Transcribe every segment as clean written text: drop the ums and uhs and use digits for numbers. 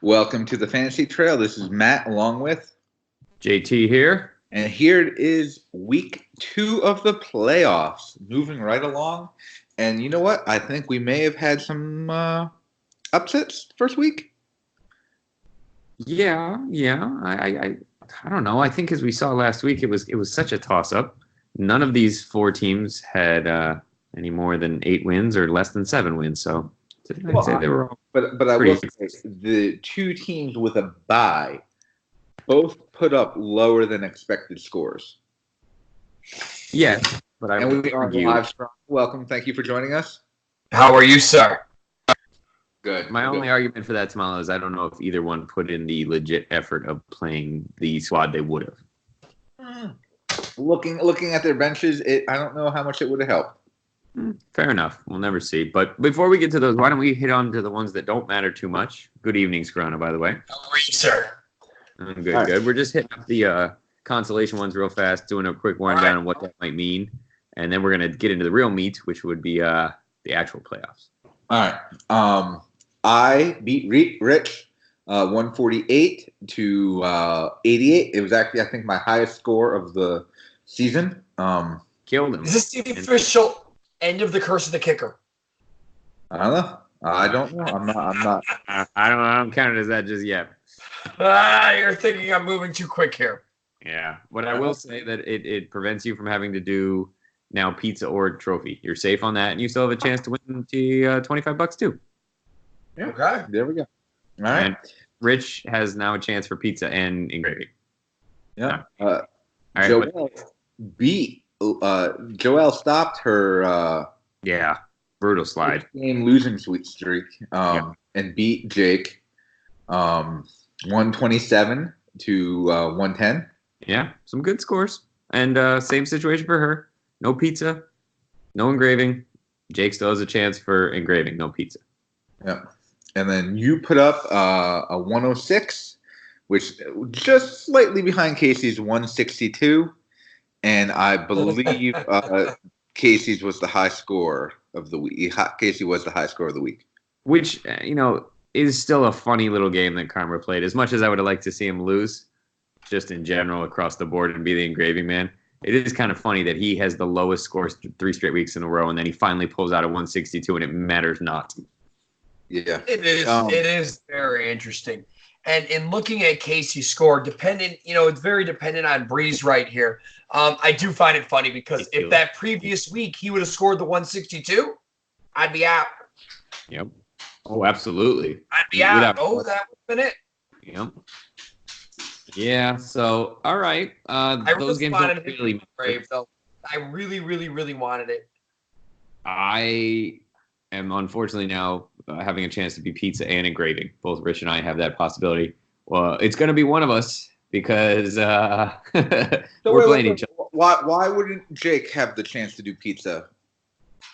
Welcome to the Fantasy Trail. This is Matt along with JT here. And here it is week 2 of the playoffs. Moving right along. And you know what? I think we may have had some upsets first week. Yeah. I don't know. I think as we saw last week, it was such a toss-up. None of these 4 teams had any more than 8 wins or less than 7 wins. So I'd say they were all But I will say the 2 teams with a bye both put up lower than expected scores. Yes, but we are live strong. Welcome. Thank you for joining us. How are you, sir? Good. My only argument for that, Smile, is I don't know if either one put in the legit effort of playing the squad they would have. Looking at their benches, I don't know how much it would have helped. Fair enough. We'll never see. But before we get to those, why don't we hit on to the ones that don't matter too much? Good evening, Scrona, by the way. How are you, sir? I'm good, good. We're just hitting up the consolation ones real fast, doing a quick rundown on what that might mean. And then we're going to get into the real meat, which would be the actual playoffs. All right. I beat Rich 148 to 88. It was actually, I think, my highest score of the season. Killed him. Is this the official end of the curse of the kicker? I don't know. I don't know. I'm not. I don't count it as that just yet. You're thinking I'm moving too quick here. Yeah. But I will say that it prevents you from having to do now pizza or trophy. You're safe on that, and you still have a chance to win the $25 too. Yeah. Okay. There we go. All right. And Rich has now a chance for pizza and engraving. Yeah. All right. Joelle beat. Joelle stopped her. Brutal slide. Game losing sweet streak. And beat Jake. 127 to 110. Yeah, some good scores. And same situation for her. No pizza, no engraving. Jake still has a chance for engraving, no pizza. Yeah. And then you put up a 106, which just slightly behind Casey's 162. And I believe Casey's was the high score of the week. Casey was the high score of the week. Which, is still a funny little game that Karma played. As much as I would have liked to see him lose, just in general across the board and be the engraving man, it is kind of funny that he has the lowest scores 3 straight weeks in a row, and then he finally pulls out a 162, and it matters not. Yeah. It is. It is very interesting. And in looking at Casey's score, it's very dependent on Breeze right here. I do find it funny because if that previous week he would have scored the 162, I'd be out. Yep. Oh, absolutely. I'd be out. That would have been it. Yep. Yeah. So, all right. Those games don't really brave though. I really, really, really wanted it. I am unfortunately now having a chance to be pizza and engraving. Both Rich and I have that possibility. Well, it's going to be one of us because we're playing each other. Why wouldn't Jake have the chance to do pizza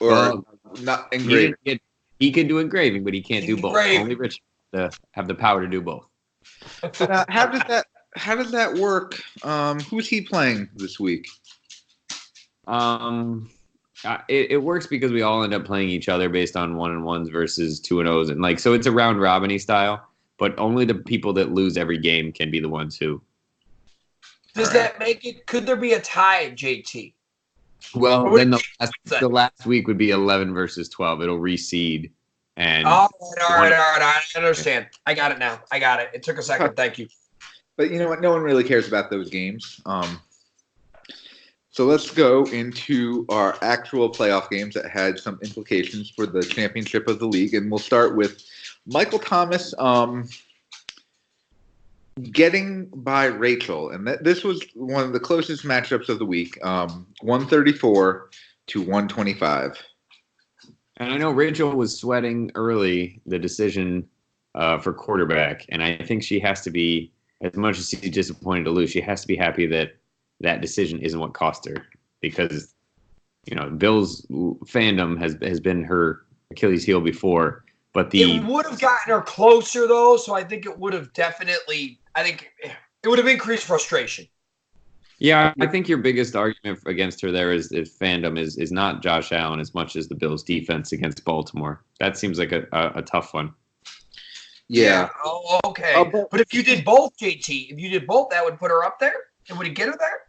or not engraving? He can do engraving, but he can't do both. Only Rich have the power to do both. How does that work? Who's he playing this week? It works because we all end up playing each other based on 1-1s versus 2-0s, and so it's a round robin-y style. But only the people that lose every game can be the ones who. Does that make it? Could there be a tie, JT? Well, then the last week would be 11 versus 12. It'll reseed. And all right. I understand. I got it now. I got it. It took a second. Thank you. But you know what? No one really cares about those games. So let's go into our actual playoff games that had some implications for the championship of the league. And we'll start with Michael Thomas getting by Rachel. And this was one of the closest matchups of the week, 134 to 125. And I know Rachel was sweating early the decision for quarterback. And I think she has to be, as much as she's disappointed to lose, she has to be happy that that decision isn't what cost her, because Bill's fandom has been her Achilles heel before, but it would have gotten her closer though, so I think it would have it would have increased frustration. Yeah, I think your biggest argument against her there is fandom is not Josh Allen as much as the Bills' defense against Baltimore. That seems like a tough one. Yeah. Oh, okay. But if you did both, JT, that would put her up there? And would it get her there?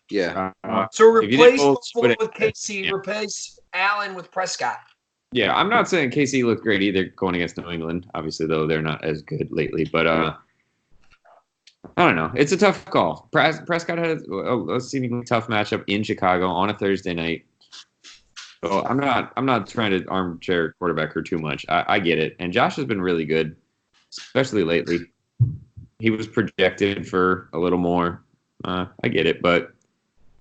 Yeah. So replace both, Buffalo with KC, replace Allen with Prescott. Yeah, I'm not saying KC looked great either going against New England. Obviously, though, they're not as good lately. But I don't know. It's a tough call. Prescott had a seemingly tough matchup in Chicago on a Thursday night. So I'm not trying to armchair quarterback her too much. I get it. And Josh has been really good, especially lately. He was projected for a little more. I get it, but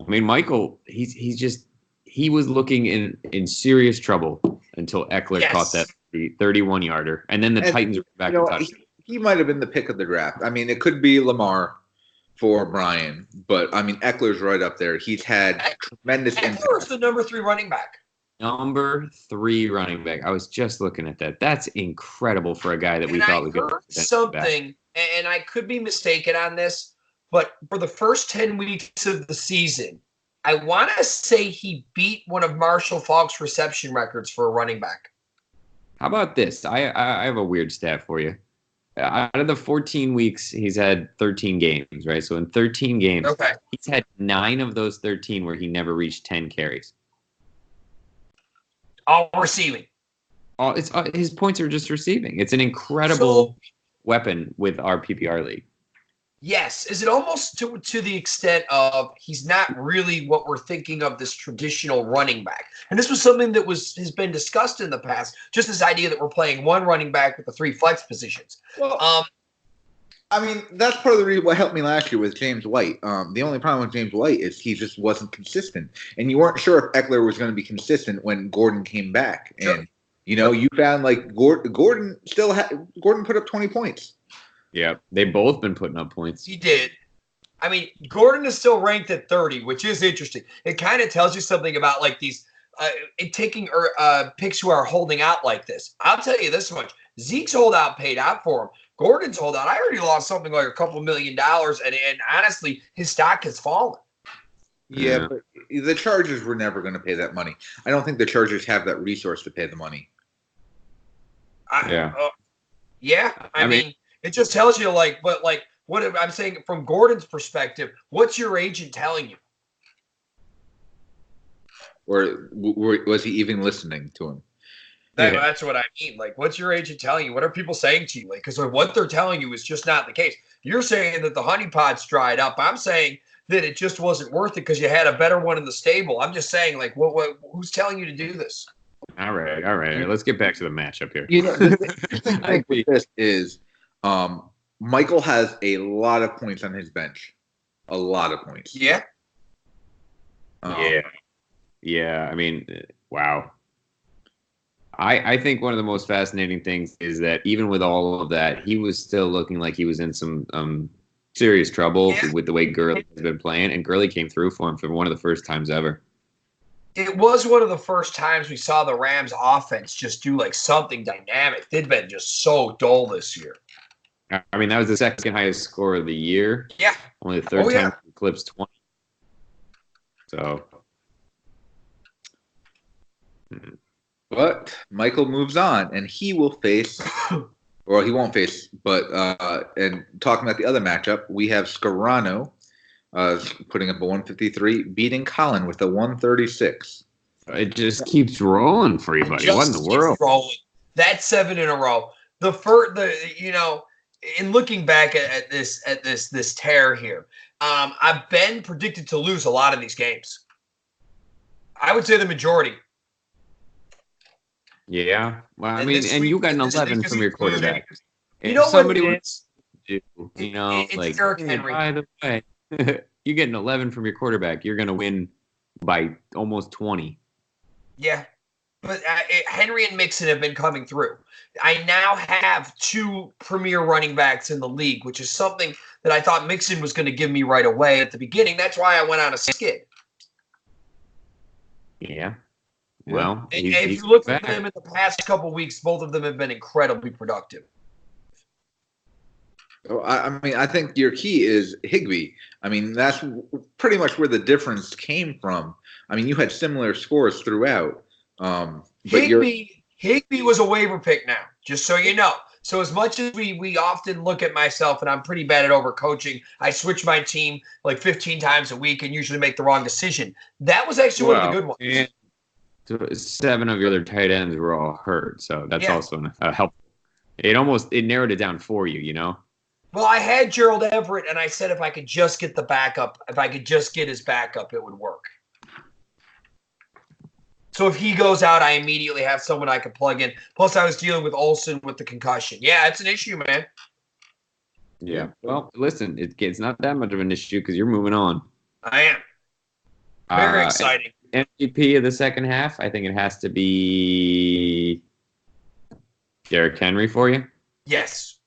I mean, Michael, he was looking in serious trouble until Eckler caught that 31-yarder, and then the Titans were back and touched. He might have been the pick of the draft. I mean, it could be Lamar for Brian, but I mean, Eckler's right up there. He's had tremendous impact. Eckler's the number 3 running back. Number 3 running back. I was just looking at that. That's incredible for a guy that we thought was going to be something, and I could be mistaken on this, but for the first 10 weeks of the season, I want to say he beat one of Marshall Faulk's reception records for a running back. How about this? I have a weird stat for you. Out of the 14 weeks, he's had 13 games, right? So in 13 games, he's had 9 of those 13 where he never reached 10 carries. All receiving. His points are just receiving. It's an incredible weapon with our PPR league. Yes. Is it almost to the extent of he's not really what we're thinking of this traditional running back? And this was something that has been discussed in the past, just this idea that we're playing one running back with the 3 flex positions. Well, I mean, that's part of the reason what helped me last year with James White. The only problem with James White is he just wasn't consistent. And you weren't sure if Eckler was going to be consistent when Gordon came back. Sure. And, you found like Gordon put up 20 points. Yeah, they've both been putting up points. He did. I mean, Gordon is still ranked at 30, which is interesting. It kind of tells you something about like these taking picks who are holding out like this. I'll tell you this much. Zeke's holdout paid out for him. Gordon's holdout, I already lost something like a couple $1 million, and honestly, his stock has fallen. Yeah, but the Chargers were never going to pay that money. I don't think the Chargers have that resource to pay the money. I mean, it just tells you what I'm saying from Gordon's perspective. What's your agent telling you? Or was he even listening to him? That's what I mean. Like, what's your agent telling you? What are people saying to you? Like, because what they're telling you is just not the case. You're saying that the honeypot's dried up. I'm saying that it just wasn't worth it because you had a better one in the stable. I'm just saying, like, who's telling you to do this? All right. Let's get back to the matchup here. The thing with this is Michael has a lot of points on his bench. A lot of points. Yeah. Yeah. I mean, wow. I think one of the most fascinating things is that even with all of that, he was still looking like he was in some serious trouble with the way Gurley has been playing, and Gurley came through for him for one of the first times ever. It was one of the first times we saw the Rams offense just do like something dynamic. They'd been just so dull this year. I mean, that was the second highest score of the year. Yeah. Only the third time eclipsed 20. So. But Michael moves on, and he will face, or he won't face, but and talking about the other matchup, we have Scarano putting up a 153, beating Colin with a 136. It just keeps rolling for you, buddy. What in the world? Rolling. That's 7 in a row. In looking back at this tear here, I've been predicted to lose a lot of these games. I would say the majority. Yeah. Well, I mean, and you got an 11 from your quarterback. You know somebody what it is? It's like, Derrick Henry. By the way, you get an 11 from your quarterback, you're going to win by almost 20. Yeah. But Henry and Mixon have been coming through. I now have 2 premier running backs in the league, which is something that I thought Mixon was going to give me right away at the beginning. That's why I went on a skid. Yeah. Well, if you look at them in the past couple of weeks, both of them have been incredibly productive. I mean, I think your key is Higbee. I mean, that's pretty much where the difference came from. I mean, you had similar scores throughout. Higbee was a waiver pick now. Just so you know. So as much as we often look at myself, and I'm pretty bad at overcoaching, I switch my team like 15 times a week and usually make the wrong decision. That was actually one of the good ones. And 7 of your other tight ends were all hurt, so that's also helpful. It narrowed it down for you, you know? Well, I had Gerald Everett, and I said if I could just get the backup, if I could just get his backup, it would work. So if he goes out, I immediately have someone I can plug in. Plus, I was dealing with Olsen with the concussion. Yeah, it's an issue, man. Yeah. Well, listen, it's not that much of an issue because you're moving on. I am. Very exciting. MVP of the second half, I think it has to be Derrick Henry for you. Yes.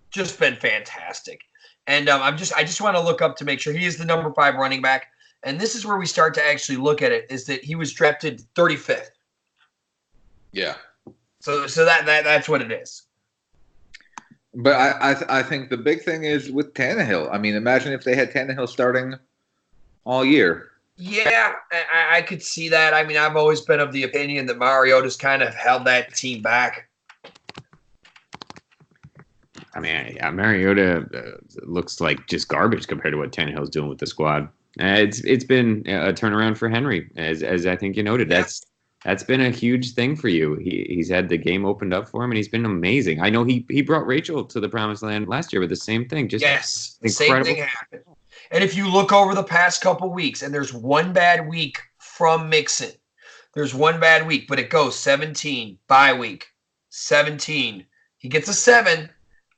Just been fantastic. And I just want to look up to make sure he is the number 5 running back. And this is where we start to actually look at it, is that he was drafted 35th. Yeah. So that's what it is. But I think the big thing is with Tannehill. I mean, imagine if they had Tannehill starting all year. Yeah, I could see that. I mean, I've always been of the opinion that Mariota's kind of held that team back. I mean, Mariota looks like just garbage compared to what Tannehill's doing with the squad. It's been a turnaround for Henry, as I think you noted. Yeah. That's been a huge thing for you. He's had the game opened up for him, and he's been amazing. I know he brought Rachel to the promised land last year with the same thing. Just yes, the incredible. same thing happened. And if you look over the past couple weeks, and there's one bad week from Mixon. There's one bad week, but it goes 17, bye week, 17. He gets a 7,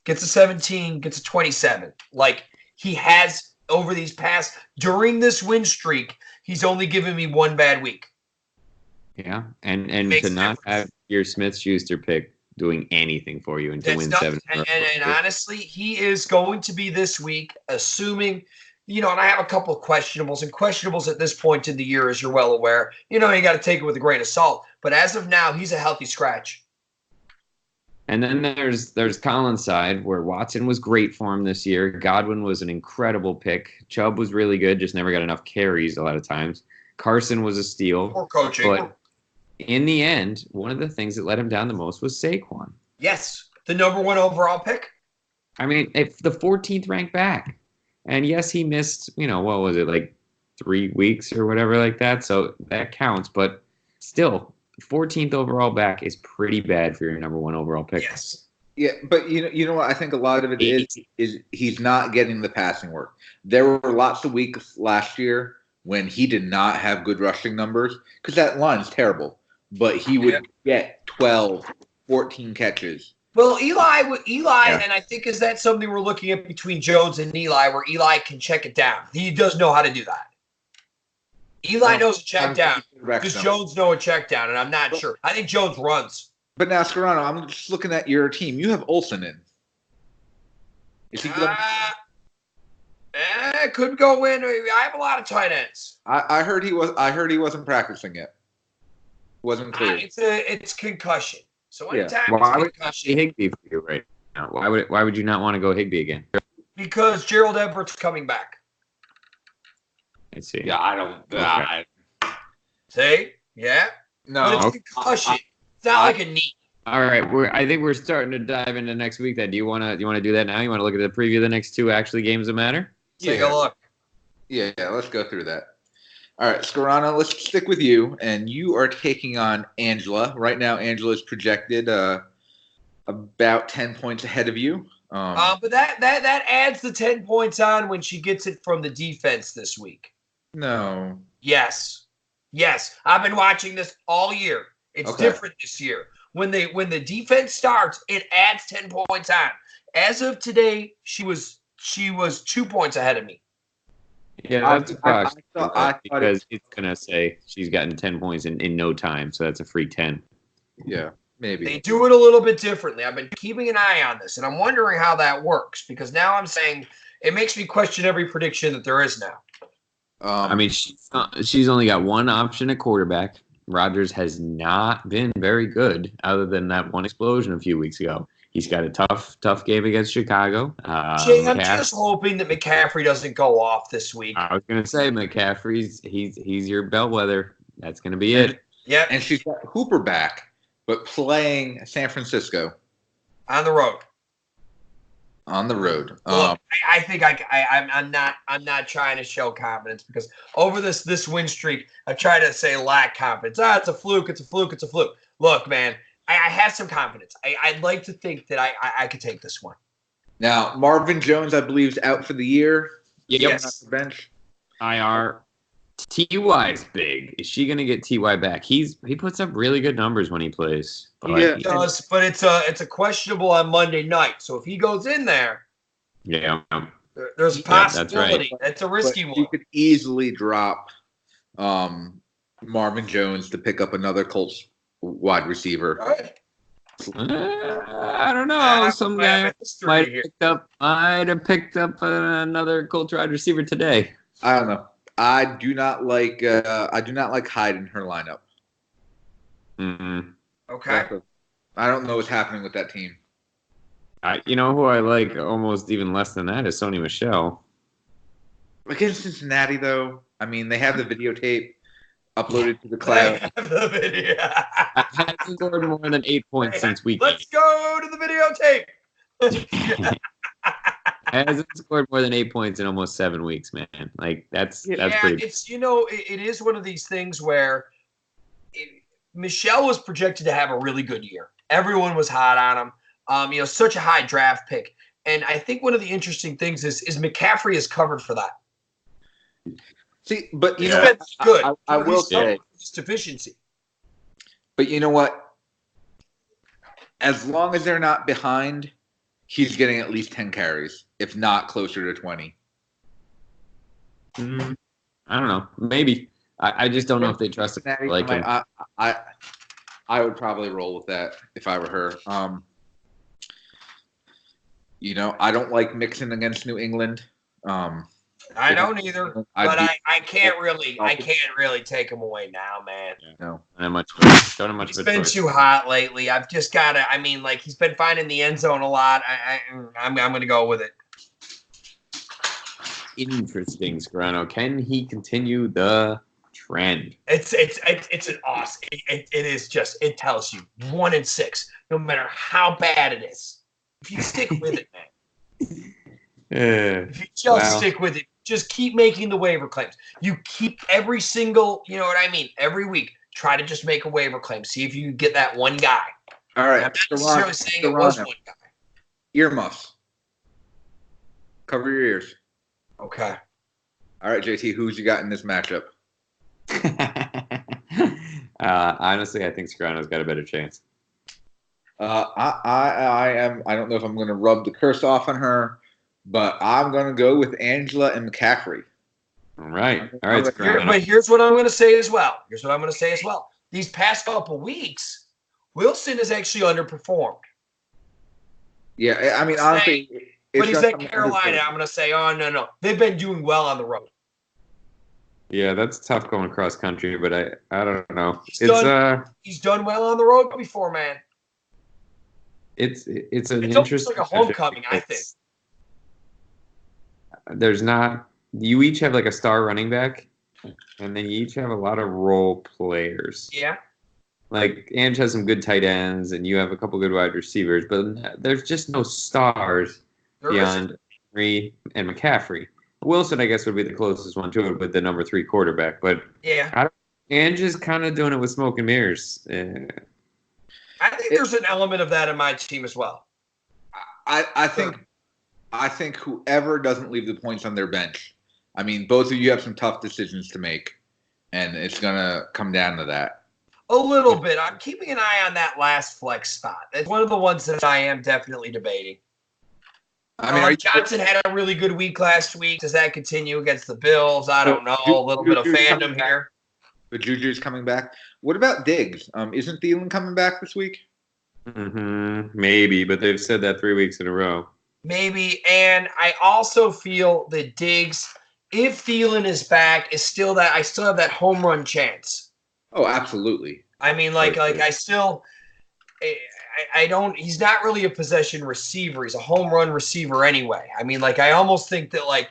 gets a 17, gets a 27. Like, he has over these past, during this win streak, he's only given me one bad week. Yeah, and to not have your Smith-Schuster pick doing anything for you and to win 7. And honestly, he is going to be this week, assuming, and I have a couple of questionables, and questionables at this point in the year, as you're well aware, you got to take it with a grain of salt. But as of now, he's a healthy scratch. And then there's Colin's side, where Watson was great for him this year. Godwin was an incredible pick. Chubb was really good, just never got enough carries a lot of times. Carson was a steal. Poor coaching. But in the end, one of the things that let him down the most was Saquon. Yes, the number 1 overall pick. I mean, if the 14th ranked back. And yes, he missed, what was it, like 3 weeks or whatever like that. So that counts. But still, 14th overall back is pretty bad for your number 1 overall pick. Yes. Yeah, but you know what? I think a lot of it is he's not getting the passing work. There were lots of weeks last year when he did not have good rushing numbers because that line's terrible. But he would get 12, 14 catches. Well, Eli, and I think is that something we're looking at between Jones and Eli, where Eli can check it down. He does know how to do that. Eli knows a check down. Does Jones know a check down? And I'm not sure. I think Jones runs. But now, Scarano, I'm just looking at your team. You have Olsen in. Is he good? Could go in. I have a lot of tight ends. I heard he wasn't practicing yet. Wasn't clear. It's concussion. So anytime Why would Higbee for you right now? Why would you not want to go Higbee again? Because Gerald Everett's coming back. I see. Yeah, I don't. See? Yeah. No. But it's concussion. It's not like a knee. All right, I think we're starting to dive into next week. Then, do you want to do that now? You want to look at the preview of the next 2 actually games that matter? Take a look. Yeah, let's go through that. All right, Scarano, let's stick with you, and you are taking on Angela. Right now, Angela is projected about 10 points ahead of you. But that adds the 10 points on when she gets it from the defense this week. No. Yes. I've been watching this all year. It's different this year. When the defense starts, it adds 10 points on. As of today, she was 2 points ahead of me. Yeah, that's a question because it's gonna say she's gotten 10 points in no time, so that's a free 10. Yeah, maybe they do it a little bit differently. I've been keeping an eye on this, and I'm wondering how that works because now I'm saying it makes me question every prediction that there is now. I mean, she's only got one option at quarterback. Rodgers has not been very good, other than that one explosion a few weeks ago. He's got a tough game against Chicago. Jay, I'm just hoping that McCaffrey doesn't go off this week. I was going to say McCaffrey's he's your bellwether. That's going to be it. Yeah, and she's got Hooper back. but playing San Francisco On the road. on the road. Look, I think I'm not trying to show confidence because over this win streak, I've tried to say lack confidence. It's a fluke. It's a fluke. It's a fluke. Look, man, I have some confidence. I'd like to think that I could take this one. Now, Marvin Jones, I believe, is out for the year. Yes. Off the bench. IR. Ty's big. Is she gonna get Ty back? He puts up really good numbers when he plays. But Yeah. He does, but it's a questionable on Monday night. So if he goes in there, yeah. there's a possibility. That's right. That's a risky But one. you could easily drop Marvin Jones to pick up another Colts wide receiver. Right. I don't know. Some guy might have picked up another Colts wide receiver today. I don't know. I do not like Hyde in her lineup. Mm-hmm. Okay. I don't know what's happening with that team. You know who I like almost even less than that is Sony Michel. Against Cincinnati, though, I mean, they have the videotape uploaded to the cloud. The video. Hasn't scored more than 8 points since week Let's go to the videotape. Hasn't scored more than 8 points in almost 7 weeks, man. Like that's pretty. It's it is one of these things where Michelle was projected to have a really good year. Everyone was hot on him. Such a high draft pick, and I think one of the interesting things is McCaffrey is covered for that. See, but He's been good. I will say his deficiency. But you know what? As long as they're not behind, he's getting at least 10 carries, if not closer to 20. I don't know. Maybe. I just don't know if they trust him. Like him. I would probably roll with that if I were her. I don't like mixing against New England. I don't either, but I can't really take him away now, man. No, not much. Don't have much. He's been too hot lately. I've just got to. I mean, like he's been finding the end zone a lot. I'm going to go with it. Interesting, Scarano. Can he continue the trend? It's an awesome. It is just. It tells you 1-6, no matter how bad it is. If you stick with it, man. If you just stick with it, just keep making the waiver claims. You keep every single, you know what I mean? Every week, try to just make a waiver claim. See if you can get that one guy. All right. I'm not necessarily saying it was one guy. Earmuffs. Cover your ears. Okay. All right, JT, who's you got in this matchup? Honestly, I think Scarano's got a better chance. I don't know if I'm going to rub the curse off on her, but I'm going to go with Angela and McCaffrey. All right. But here's what I'm going to say as well. These past couple weeks, Wilson has actually underperformed. Yeah, I mean, honestly. But he's at Carolina. I'm going to say, oh, no. They've been doing well on the road. Yeah, that's tough going cross country, but I don't know. He's done well on the road before, man. It's almost like a homecoming, I think. There's not. You each have like a star running back, and then you each have a lot of role players. Yeah. Like Ange has some good tight ends, and you have a couple good wide receivers, but there's just no stars beyond Henry and McCaffrey. Wilson, I guess, would be the closest one to it with the number 3 quarterback. But yeah, Ange is kind of doing it with smoke and mirrors. I think there's an element of that in my team as well. I think whoever doesn't leave the points on their bench. I mean, both of you have some tough decisions to make, and it's gonna come down to that. A little bit. I'm keeping an eye on that last flex spot. It's one of the ones that I am definitely debating. I mean, Johnson had a really good week last week. Does that continue against the Bills? I don't know. A little bit of fandom here. The Juju's coming back. What about Diggs? Isn't Thielen coming back this week? Maybe, but they've said that 3 weeks in a row. Maybe, and I also feel that Diggs, if Thielen is back, I still have that home run chance. Oh, absolutely. I mean, I don't. He's not really a possession receiver. He's a home run receiver anyway. I mean, I almost think that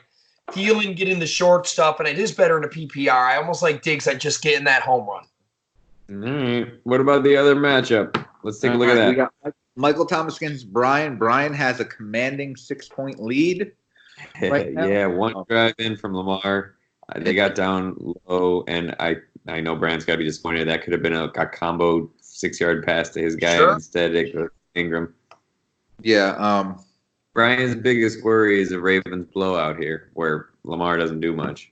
Thielen getting the short stuff, and it is better in a PPR. I almost like Diggs at just getting that home run. All right. What about the other matchup? Let's take a look at that. We got Michael Thomas against Brian. Brian has a commanding 6-point lead. Right now. Yeah, one drive in from Lamar. They got down low, and I know Brian's got to be disappointed. That could have been a combo 6-yard pass to his guy. Sure. Instead, it goes to Ingram. Yeah. Brian's biggest worry is a Ravens blowout here, where Lamar doesn't do much.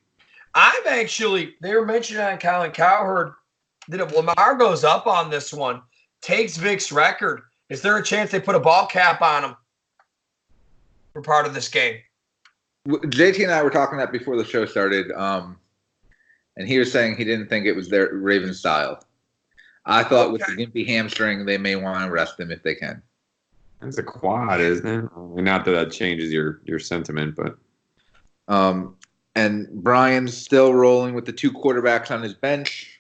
They were mentioning on Colin Cowherd that if Lamar goes up on this one, takes Vic's record, is there a chance they put a ball cap on him for part of this game? JT and I were talking that before the show started, and he was saying he didn't think it was their Raven style. I thought with the gimpy hamstring, they may want to rest him if they can. It's a quad, isn't it? Not that changes your sentiment, but. And Brian's still rolling with the 2 quarterbacks on his bench,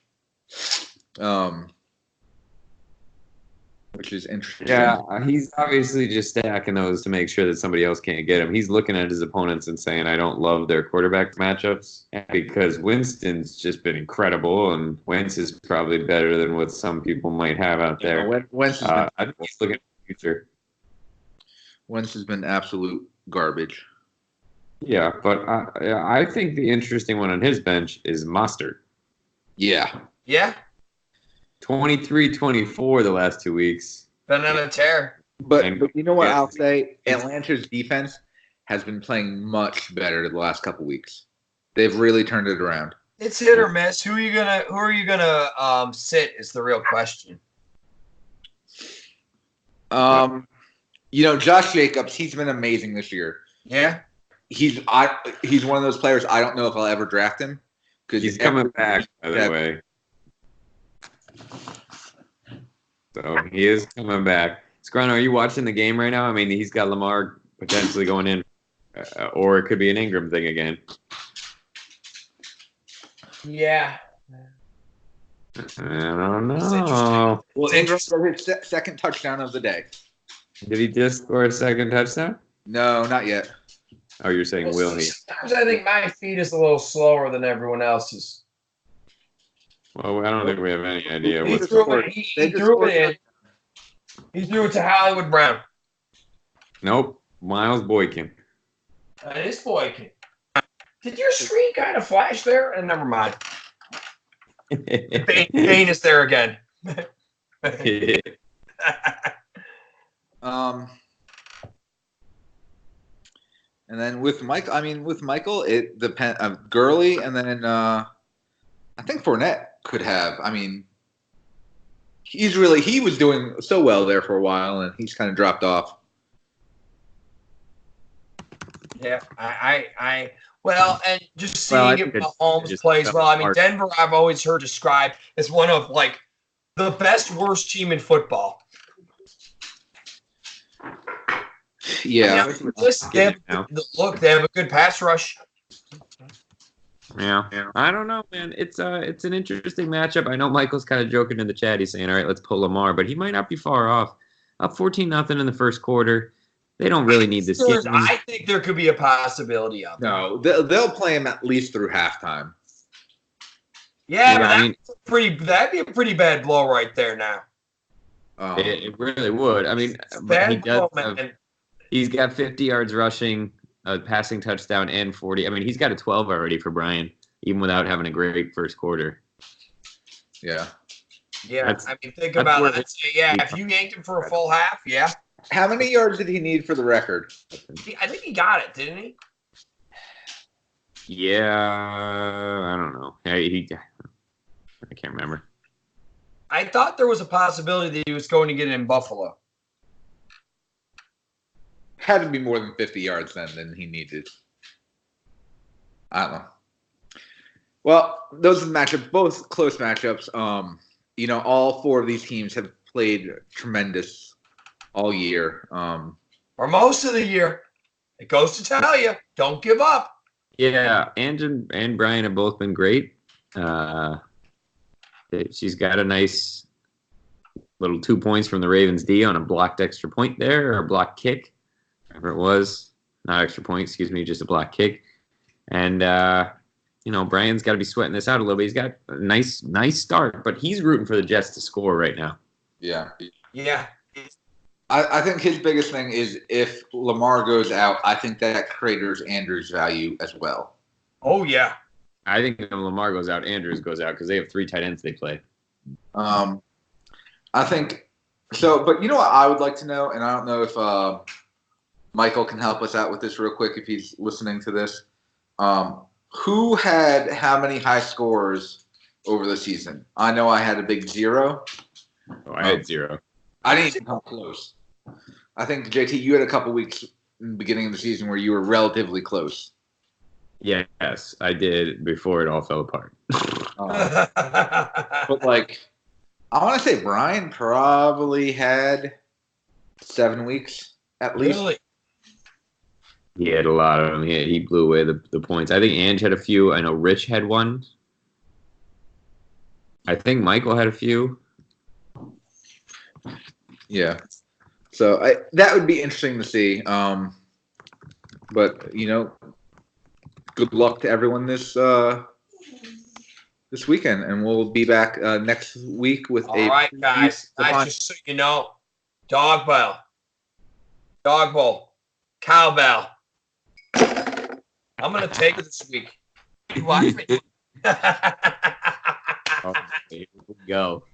which is interesting. Yeah, he's obviously just stacking those to make sure that somebody else can't get him. He's looking at his opponents and saying, I don't love their quarterback matchups because Winston's just been incredible, and Wentz is probably better than what some people might have out there. Wentz I think he's looking at the future. Wentz has been absolute garbage. Yeah, but I think the interesting one on his bench is Mostert. Yeah. Yeah. 23-24 the last 2 weeks. Been on a tear. But you know what I'll say? Atlanta's defense has been playing much better the last couple weeks. They've really turned it around. It's hit or miss. Who are you gonna sit is the real question. Josh Jacobs, he's been amazing this year. Yeah. He's one of those players I don't know if I'll ever draft him because he's coming back, by the way. So he is coming back. Scron, are you watching the game right now? I mean, he's got Lamar potentially going in, or it could be an Ingram thing again. Yeah. I don't know. Well, Ingram got his second touchdown of the day. Did he just score a second touchdown? No, not yet. Oh, you're saying will he? Sometimes I think my feet is a little slower than everyone else's. Well, I don't think we have any idea. He threw it in. He threw it to Hollywood Brown. Nope. Miles Boykin. That is Boykin. Did your screen kind of flash there? And never mind. Bane is there again. And then with Michael, it depends. Gurley, and then I think Fournette could have. I mean, he was doing so well there for a while, and he's kind of dropped off. Yeah, and just seeing if Mahomes plays well. I mean, Denver, I've always heard described as one of like the best worst team in football. Yeah. They have a good pass rush. Yeah. I don't know, man. It's an interesting matchup. I know Michael's kind of joking in the chat. He's saying, all right, let's pull Lamar, but he might not be far off. Up 14-0 in the first quarter. They don't really need this game. I think there could be a possibility of it. No, they'll play him at least through halftime. Yeah, but that'd be a pretty bad blow right there now. It really would. I mean, he's got 50 yards rushing, a passing touchdown, and 40. I mean, he's got a 12 already for Brian, even without having a great first quarter. Yeah. Yeah, I mean, think about it. Yeah, if you yanked him for a full half, yeah. How many yards did he need for the record? I think he got it, didn't he? Yeah, I don't know. I can't remember. I thought there was a possibility that he was going to get it in Buffalo. Had to be more than 50 yards then than he needed. I don't know. Well, those are the matchups, both close matchups. All 4 of these teams have played tremendous all year. Or most of the year. It goes to tell you, don't give up. Yeah, Ange and Brian have both been great. She's got a nice little 2 points from the Ravens D on a blocked extra point there, or a blocked kick, whatever it was. Not extra point, excuse me, just a blocked kick. And, Brian's got to be sweating this out a little bit. He's got a nice start, but he's rooting for the Jets to score right now. Yeah. Yeah. I think his biggest thing is if Lamar goes out, I think that craters Andrews' value as well. Oh yeah. I think when Lamar goes out, Andrews goes out because they have 3 tight ends they play. I think so, but you know what I would like to know, and I don't know if Michael can help us out with this real quick if he's listening to this. Who had how many high scores over the season? I know I had a big 0. Oh, I had 0. I didn't even come close. I think, JT, you had a couple weeks in the beginning of the season where you were relatively close. Yes, I did before it all fell apart. But, like, I want to say Brian probably had 7 weeks at least. Really? He had a lot of them. He blew away the points. I think Ange had a few. I know Rich had one. I think Michael had a few. Yeah. So that would be interesting to see. But, good luck to everyone this weekend. And we'll be back next week with All right, guys. Just so you know, dog bowl, cowbell. I'm going to take it this week. You watch me. Oh, here we go.